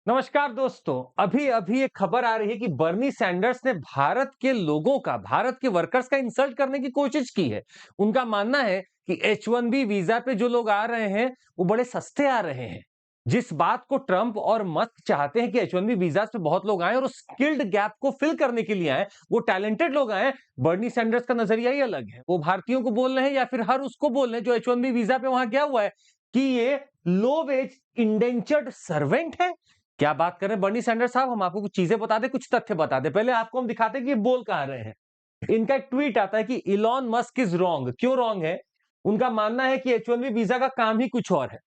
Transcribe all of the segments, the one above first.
नमस्कार दोस्तों। अभी अभी एक खबर आ रही है कि बर्नी सैंडर्स ने भारत के लोगों का, भारत के वर्कर्स का इंसल्ट करने की कोशिश की है। उनका मानना है कि H1B वीजा पे जो लोग आ रहे हैं वो बड़े सस्ते आ रहे हैं। जिस बात को ट्रंप और मस्क चाहते हैं कि H1B वीजा पे बहुत लोग आए और उस स्किल्ड गैप को फिल करने के लिए आए, वो टैलेंटेड लोग आए। बर्नी सैंडर्स का नजरिया ही अलग है। वो भारतीयों को बोल रहे हैं या फिर हर उसको बोल रहे हैं जो H1B वीजा पे वहां गया हुआ है कि ये लो वेज इंडेंचर्ड सर्वेंट है। क्या बात कर रहे हैं बर्नी सैंडर्स साहब? हम आपको कुछ चीजें बता दें, कुछ तथ्य बता दें। पहले आपको हम दिखाते हैं कि ये बोल कहां रहे हैं। इनका एक ट्वीट आता है कि इलॉन मस्क इज रॉन्ग। क्यों रॉन्ग है? उनका मानना है कि H1B वीजा का काम ही कुछ और है।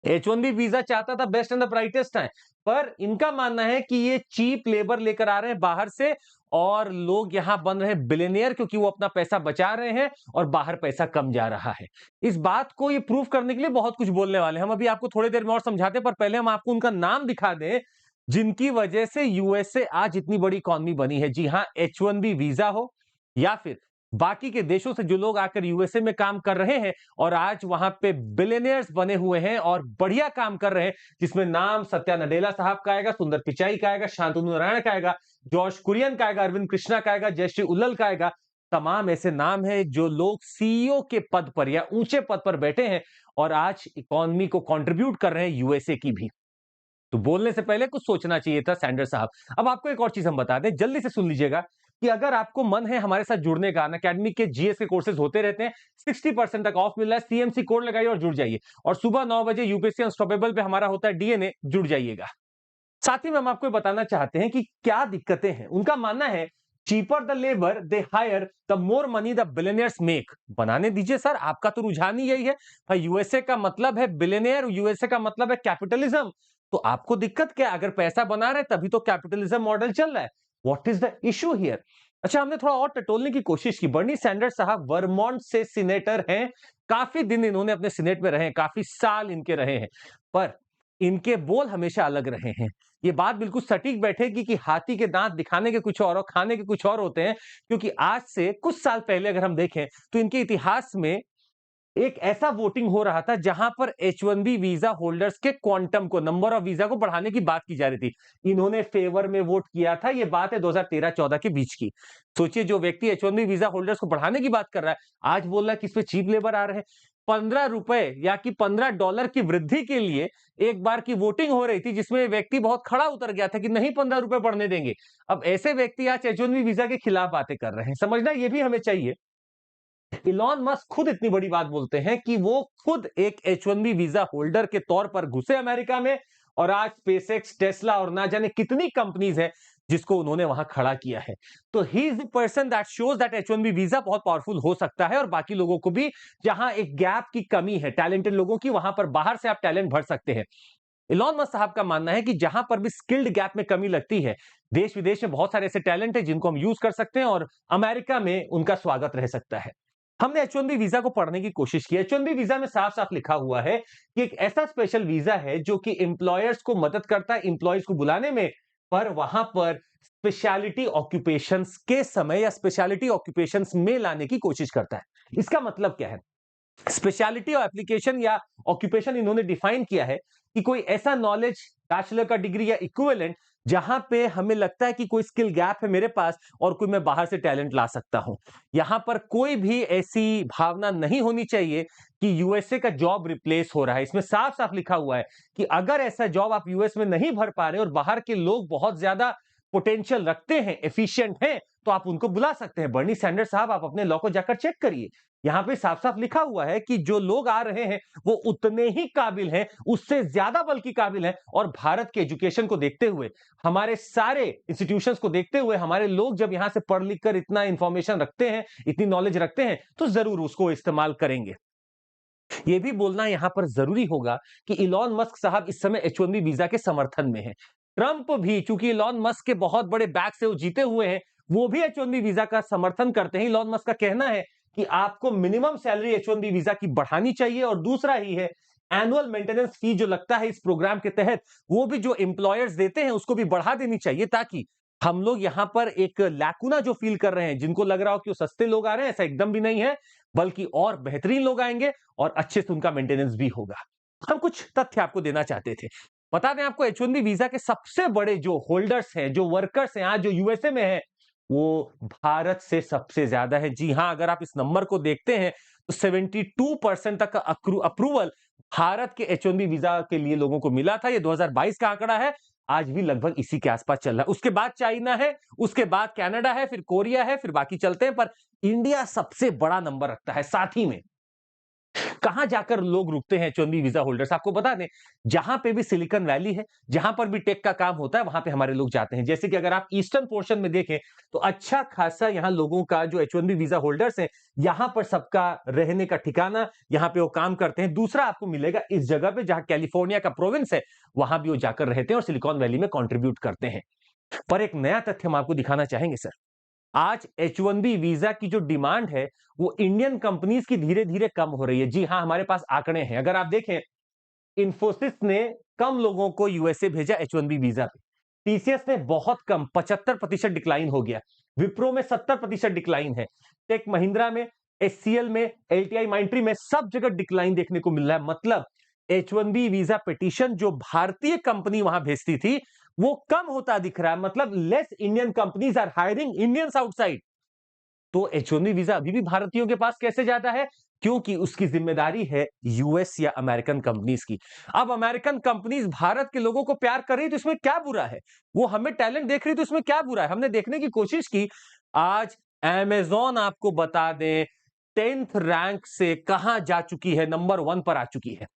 H1B वीजा चाहता था best and the brightest time, पर इनका मानना है कि ये चीप लेबर लेकर आ रहे हैं बाहर से और लोग यहां बन रहे हैं बिलियनियर क्योंकि वो अपना पैसा बचा रहे हैं और बाहर पैसा कम जा रहा है। इस बात को ये प्रूव करने के लिए बहुत कुछ बोलने वाले हैं। हम अभी आपको थोड़ी देर में और समझाते हैं, पर पहले हम आपको उनका नाम दिखा दें जिनकी वजह से यूएसए आज इतनी बड़ी इकॉनमी बनी है। जी हां, H1B वीजा हो या फिर बाकी के देशों से जो लोग आकर यूएसए में काम कर रहे हैं और आज वहां पे बिलियनियर्स बने हुए हैं और बढ़िया काम कर रहे हैं, जिसमें नाम सत्या नडेला साहब का आएगा, सुंदर पिचाई का आएगा, शांतनु नारायण का आएगा, जॉर्ज कुरियन का आएगा, अरविंद कृष्णा का आएगा, जयश्री उल्लल का आएगा। तमाम ऐसे नाम है जो लोग सीईओ के पद पर या ऊंचे पद पर बैठे हैं और आज इकोनॉमी को कंट्रीब्यूट कर रहे हैं यूएसए की भी। तो बोलने से पहले कुछ सोचना चाहिए था सैंडर साहब। अब आपको एक और चीज हम बता दें, जल्दी से सुन लीजिएगा कि अगर आपको मन है हमारे साथ जुड़ने का, अनअकैडमी के जीएस के कोर्सेज होते रहते हैं, 60% तक ऑफ मिल रहा है। सीएमसी कोड लगाइए और जुड़ जाइए। और सुबह 9 बजे यूपीएससी अनस्टॉपेबल पे हमारा होता है डीएनए, जुड़ जाइएगा। साथ ही में हम आपको ये बताना चाहते हैं कि क्या दिक्कतें हैं। उनका मानना है cheaper the labour they hire the more money the billionaires make. बनाने दीजिए सर, आपका तो रुझान ही यही है भाई। यूएसए का मतलब है बिलियनियर, यूएसए का मतलब है कैपिटलिज्म। तो आपको दिक्कत क्या है? अगर पैसा बना रहे तभी तो कैपिटलिज्म मॉडल चल रहा है। What is the issue here? अच्छा, हमने थोड़ा और टटोलने की कोशिश की। बर्नी सैंडर्स साहब वर्मोंट से सीनेटर हैं। काफी दिन इन्होंने अपने सीनेट में रहे हैं, काफी साल इनके रहे हैं, पर इनके बोल हमेशा अलग रहे हैं। ये बात बिल्कुल सटीक बैठेगी कि हाथी के दांत दिखाने के कुछ और खाने के कुछ और होते हैं। क्योंकि आज से कुछ साल पहले अगर हम देखें तो इनके इतिहास में एक ऐसा वोटिंग हो रहा था जहां पर H1B वीजा होल्डर्स के क्वांटम को, नंबर ऑफ वीजा को बढ़ाने की बात की जा रही थी। इन्होंने फेवर में वोट किया था। यह बात है 2013-14 के बीच की। सोचिए, जो व्यक्ति H1B वीजा होल्डर्स को बढ़ाने की बात कर रहा है आज बोल रहा है कि इसमें चीप लेबर आ रहे हैं। 15 रुपए या कि $15 की वृद्धि के लिए एक बार की वोटिंग हो रही थी जिसमें व्यक्ति बहुत खड़ा उतर गया था कि नहीं, 15 रुपए बढ़ने देंगे। अब ऐसे व्यक्ति आज H1B वीजा के खिलाफ बातें कर रहे हैं। समझना ये भी हमें चाहिए। इलॉन मस्क खुद इतनी बड़ी बात बोलते हैं कि वो खुद एक H1B वीजा होल्डर के तौर पर घुसे अमेरिका में और आज स्पेसएक्स, टेस्ला और ना जाने कितनी कंपनीज है जिसको उन्होंने वहां खड़ा किया है। तो he is the person that shows that H1B visa बहुत पावरफुल हो सकता है और बाकी लोगों को भी, जहां एक गैप की कमी है टैलेंटेड लोगों की, वहां पर बाहर से आप टैलेंट भर सकते हैं। इलॉन मस्क साहब का मानना है कि जहां पर भी स्किल्ड गैप में कमी लगती है, देश विदेश में बहुत सारे ऐसे टैलेंट है जिनको हम यूज कर सकते हैं और अमेरिका में उनका स्वागत रह सकता है। हमने H1B वीजा को पढ़ने की कोशिश की। H1B वीजा में साफ साफ लिखा हुआ है कि एक ऐसा स्पेशल वीजा है जो कि एम्प्लॉयर्स को मदद करता है एम्प्लॉयज को बुलाने में, पर वहां पर स्पेशलिटी ऑक्यूपेशंस के समय या स्पेशलिटी ऑक्यूपेशंस में लाने की कोशिश करता है। इसका मतलब क्या है? स्पेशलिटी और एप्लीकेशन या ऑक्यूपेशन इन्होंने डिफाइन किया है कि कोई ऐसा नॉलेज, बैचलर का डिग्री या इक्विवेलेंट, जहां पे हमें लगता है कि कोई स्किल गैप है मेरे पास और कोई मैं बाहर से टैलेंट ला सकता हूं। यहां पर कोई भी ऐसी भावना नहीं होनी चाहिए कि यूएसए का जॉब रिप्लेस हो रहा है। इसमें साफ साफ लिखा हुआ है कि अगर ऐसा जॉब आप यूएस में नहीं भर पा रहे और बाहर के लोग बहुत ज्यादा पोटेंशियल रखते हैं, एफिशिएंट हैं, तो आप उनको बुला सकते हैं। बर्नी सैंडर्स साहब, आप अपने लॉ को जाकर चेक करिए। यहां पे साफ साफ लिखा हुआ है कि जो लोग आ रहे हैं वो उतने ही काबिल हैं, उससे ज्यादा बल्कि काबिल हैं। और भारत के एजुकेशन को देखते हुए, हमारे सारे इंस्टीट्यूशंस को देखते हुए, हमारे लोग जब यहां से पढ़ लिख कर इतना इंफॉर्मेशन रखते हैं, इतनी नॉलेज रखते हैं, तो जरूर उसको इस्तेमाल करेंगे। यह भी बोलना यहां पर जरूरी होगा कि इलॉन मस्क साहब इस समय H1B वीजा के समर्थन में है। ट्रंप भी, चूंकि इलॉन मस्क के बहुत बड़े बैक से वो जीते हुए हैं, वो भी H1B वीजा का समर्थन करते हैं। इलॉन मस्क का कहना है कि आपको मिनिमम सैलरी H1B वीजा की बढ़ानी चाहिए और दूसरा ही है एनुअल मेंटेनेंस फी जो लगता है इस प्रोग्राम के तहत, वो भी जो एम्प्लॉयर्स देते हैं उसको भी बढ़ा देनी चाहिए, ताकि हम लोग यहां पर एक लैकुना जो फील कर रहे हैं, जिनको लग रहा हो कि वो सस्ते लोग आ रहे हैं, ऐसा एकदम भी नहीं है, बल्कि और बेहतरीन लोग आएंगे और अच्छे से उनका मेंटेनेंस भी होगा। हम कुछ तथ्य आपको देना चाहते थे। बता दें आपको H1B वीजा के सबसे बड़े जो होल्डर्स हैं, जो वर्कर्स हैं, आज जो यूएसए में हैं, वो भारत से सबसे ज्यादा है। जी हां, अगर आप इस नंबर को देखते हैं तो 72% तक का अप्रूवल भारत के H1B वीजा के लिए लोगों को मिला था। ये 2022 का आंकड़ा है, आज भी लगभग इसी के आसपास चल रहा है। उसके बाद चाइना है, उसके बाद कनाडा है, फिर कोरिया है, फिर बाकी चलते हैं, पर इंडिया सबसे बड़ा नंबर रखता है। साथ ही में कहां जाकर लोग रुकते हैं H1B वीजा होल्डर्स, आपको बता दें, जहां पे भी सिलिकॉन वैली है, जहां पर भी टेक का काम होता है, वहां पे हमारे लोग जाते हैं। जैसे कि अगर आप ईस्टर्न पोर्शन में देखें तो अच्छा खासा यहां लोगों का जो H1B वीजा होल्डर्स हैं, यहां पर सबका रहने का ठिकाना, यहां पे वो काम करते हैं। दूसरा आपको मिलेगा इस जगह पे जहां कैलिफोर्निया का प्रोविंस है, वहां भी वो जाकर रहते हैं और सिलिकॉन वैली में कंट्रीब्यूट करते हैं। पर एक नया तथ्य हम आपको दिखाना चाहेंगे सर। आज H1B वीजा की जो डिमांड है, वो इंडियन कंपनीज की धीरे-धीरे कम हो रही है। जी हां, हमारे पास आंकड़े हैं। अगर आप देखें, इन्फोसिस ने कम लोगों को यूएसए भेजा H1B वीजा पे। टीसीएस ने बहुत कम 75% डिक्लाइन हो गया। विप्रो में 70% डिक्लाइन है। टेक महिंद्रा में, एचसीएल में, एलटीआई माइंट्री में सब जगह डिक्लाइन देखने को मिल रहा है। मतलब H1B वीजा पिटीशन जो भारतीय कंपनी वहां भेजती थी, वो कम होता दिख रहा है। मतलब less Indian companies are hiring Indians outside. तो H1B वीजा अभी भी भारतीयों के पास कैसे जाता है? क्योंकि उसकी जिम्मेदारी है यूएस या अमेरिकन कंपनीज की। अब अमेरिकन कंपनीज भारत के लोगों को प्यार कर रही तो इसमें क्या बुरा है? वो हमें टैलेंट देख रही तो इसमें क्या बुरा है? हमने देखने की कोशिश की। आज अमेज़न आपको बता दें 10th रैंक से कहां जा चुकी है, नंबर 1 पर आ चुकी है।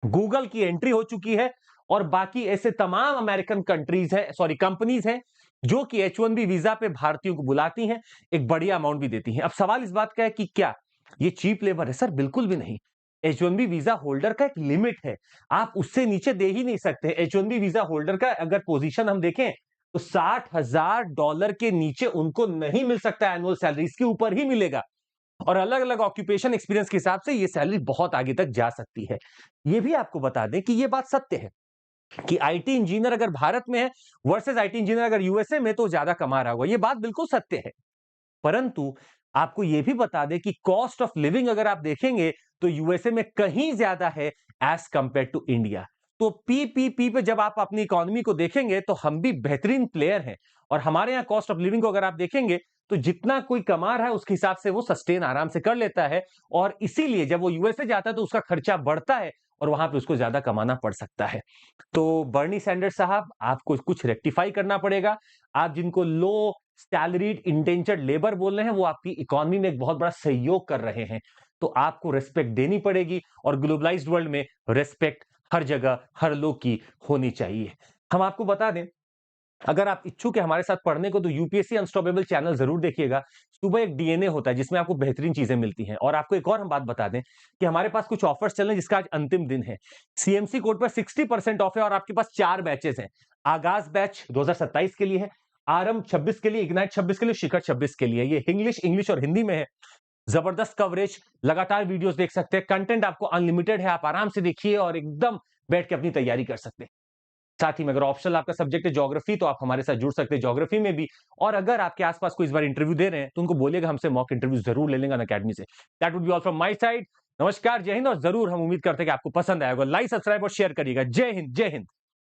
गूगल की एंट्री हो चुकी है और बाकी ऐसे तमाम अमेरिकन कंट्रीज है, सॉरी कंपनीज हैं, जो कि H1B वीजा पे भारतीयों को बुलाती हैं, एक बढ़िया अमाउंट भी देती हैं। अब सवाल इस बात का है कि क्या ये चीप लेबर है? सर बिल्कुल भी नहीं। H1B वीजा होल्डर का एक लिमिट है, आप उससे नीचे दे ही नहीं सकते। H1B वीजा होल्डर का अगर पोजीशन हम देखें तो $60,000 के नीचे उनको नहीं मिल सकता एनुअल सैलरी, इसके ऊपर ही मिलेगा। और अलग-अलग ऑक्यूपेशन एक्सपीरियंस के हिसाब से ये सैलरी बहुत आगे तक जा सकती है। ये भी आपको बता दें कि ये बात सत्य है कि आईटी इंजीनियर अगर भारत में है वर्सेस आईटी इंजीनियर अगर यूएसए में तो ज्यादा कमा रहा होगा। ये बात बिल्कुल सत्य है। परंतु आपको यह भी बता दें कि कॉस्ट ऑफ लिविंग अगर आप देखेंगे तो यूएसए में कहीं ज्यादा है एज कंपेयर टू इंडिया। तो पीपीपी पे जब आप अपनी इकोनॉमी को देखेंगे तो हम भी बेहतरीन प्लेयर हैं। और हमारे यहाँ कॉस्ट ऑफ लिविंग को अगर आप देखेंगे तो जितना कोई कमा रहा है उसके हिसाब से वो सस्टेन आराम से कर लेता है। और इसीलिए जब वो यूएसए जाता है तो उसका खर्चा बढ़ता है और वहां पे उसको ज्यादा कमाना पड़ सकता है। तो बर्नी सैंडर्स साहब, आपको कुछ रेक्टिफाई करना पड़ेगा। आप जिनको लो सैलरीड इंडेंचर्ड लेबर बोल रहे हैं, वो आपकी इकोनॉमी में एक बहुत बड़ा सहयोग कर रहे हैं। तो आपको रिस्पेक्ट देनी पड़ेगी और ग्लोबलाइज्ड वर्ल्ड में रिस्पेक्ट हर जगह हर लोग की होनी चाहिए। हम आपको बता दें, अगर आप इच्छुक है हमारे साथ पढ़ने को तो यूपीएससी अनस्टॉपेबल चैनल जरूर देखिएगा। सुबह एक डीएनए होता है जिसमें आपको बेहतरीन चीजें मिलती हैं। और आपको एक और हम बात बता दें कि हमारे पास कुछ ऑफर्स चल रहे हैं जिसका आज अंतिम दिन है। सीएमसी कोड पर 60% ऑफ है और आपके पास 4 बैचेस हैं। आगाज बैच 2027 के लिए है, आरंभ 26 के लिए, इग्नाइट 26 के लिए, शिखर 26 के लिए। ये इंग्लिश और हिंदी में है। जबरदस्त कवरेज, लगातार वीडियोस देख सकते हैं, कंटेंट आपको अनलिमिटेड है, आप आराम से देखिए और एकदम बैठ के अपनी तैयारी कर सकते हैं। साथ ही में अगर ऑप्शनल आपका सब्जेक्ट है ज्योग्राफी तो आप हमारे साथ जुड़ सकते हैं ज्योग्राफी में भी। और अगर आपके आसपास कोई इस बार इंटरव्यू दे रहे हैं तो उनको बोलिएगा हमसे मॉक इंटरव्यू जरूर ले लेंगे अकेडमी से। That would be all from my side. नमस्कार, जय हिंद। और जरूर हम उम्मीद करते हैं कि आपको पसंद आएगा। लाइक, सब्सक्राइब और शेयर करिएगा। जय हिंद, जय हिंद।